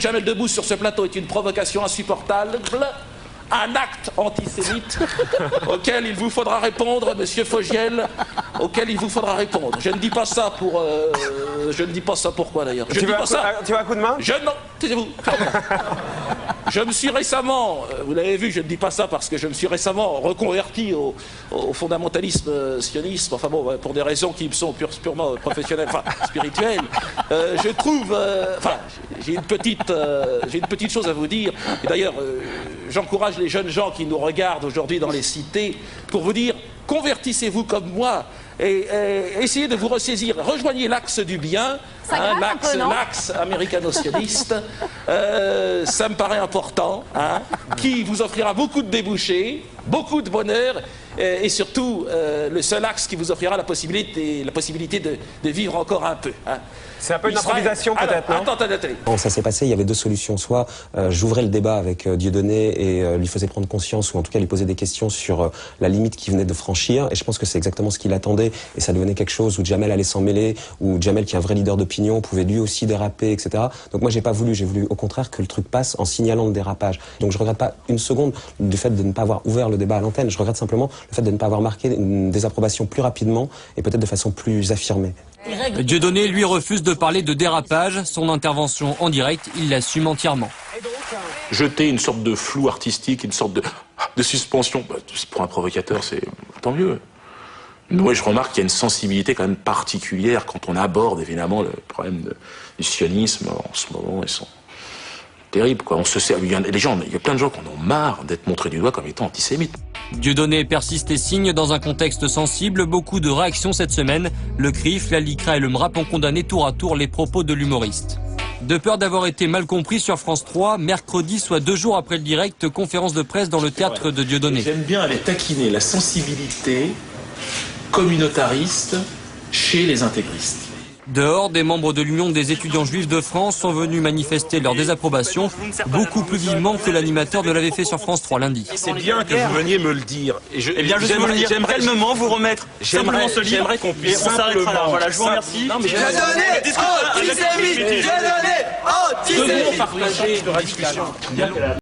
Jamel Debbouze sur ce plateau est une provocation insupportable, un acte antisémite auquel il vous faudra répondre, monsieur Fogiel, auquel il vous faudra répondre. Je ne dis pas ça pour... je ne dis pas ça pourquoi d'ailleurs. Tu veux un coup de main? Non, taisez-vous. Je me suis récemment, vous l'avez vu, je ne dis pas ça parce que je me suis récemment reconverti au fondamentalisme sionisme, enfin bon, pour des raisons qui me sont purement professionnelles, enfin spirituelles. Je trouve, enfin, j'ai une petite chose à vous dire. Et d'ailleurs, j'encourage les jeunes gens qui nous regardent aujourd'hui dans les cités pour vous dire, convertissez-vous comme moi et essayez de vous ressaisir. Rejoignez l'axe du bien, hein, l'axe américano-sioniste. Ça me paraît important, hein, qui vous offrira beaucoup de débouchés, beaucoup de bonheur et surtout le seul axe qui vous offrira la possibilité de vivre encore un peu. Hein. C'est un peu une improvisation peut-être, non? Attendez. Quand ça s'est passé, il y avait deux solutions. Soit j'ouvrais le débat avec Dieudonné et lui faisais prendre conscience, ou en tout cas lui poser des questions sur la limite qu'il venait de franchir. Et je pense que c'est exactement ce qu'il attendait. Et ça devenait quelque chose où Jamel allait s'en mêler, où Jamel, qui est un vrai leader d'opinion, pouvait lui aussi déraper, etc. Donc moi j'ai voulu au contraire que le truc passe en signalant le dérapage. Donc je regrette pas une seconde du fait de ne pas avoir ouvert le débat à l'antenne. Je regrette simplement le fait de ne pas avoir marqué une désapprobation plus rapidement et peut-être de façon plus affirmée. Dieudonné, lui, refuse de parler de dérapage. Son intervention en direct, il l'assume entièrement. Jeter une sorte de flou artistique, une sorte de suspension, pour un provocateur, c'est tant mieux. Oui, je remarque qu'il y a une sensibilité quand même particulière quand on aborde évidemment le problème du sionisme en ce moment. Ils sont terribles, quoi. Il y a plein de gens qui en ont marre d'être montrés du doigt comme étant antisémites. Dieudonné persiste et signe dans un contexte sensible. Beaucoup de réactions cette semaine. Le CRIF, la LICRA et le MRAP ont condamné tour à tour les propos de l'humoriste. De peur d'avoir été mal compris sur France 3, mercredi, soit 2 jours après le direct, conférence de presse dans le théâtre de Dieudonné. J'aime bien aller taquiner la sensibilité communautariste chez les intégristes. Dehors, des membres de l'Union des étudiants juifs de France sont venus manifester leur désapprobation, beaucoup plus vivement que l'animateur ne l'avait fait sur France 3 lundi. C'est bien que vous veniez me le dire. J'aimerais calmement vous remettre simplement ce livre qu'on puisse et on s'arrêtera là. Voilà, je vous remercie. Dieudonné, antisémite, Dieudonné, antisémite. Partager de discussion.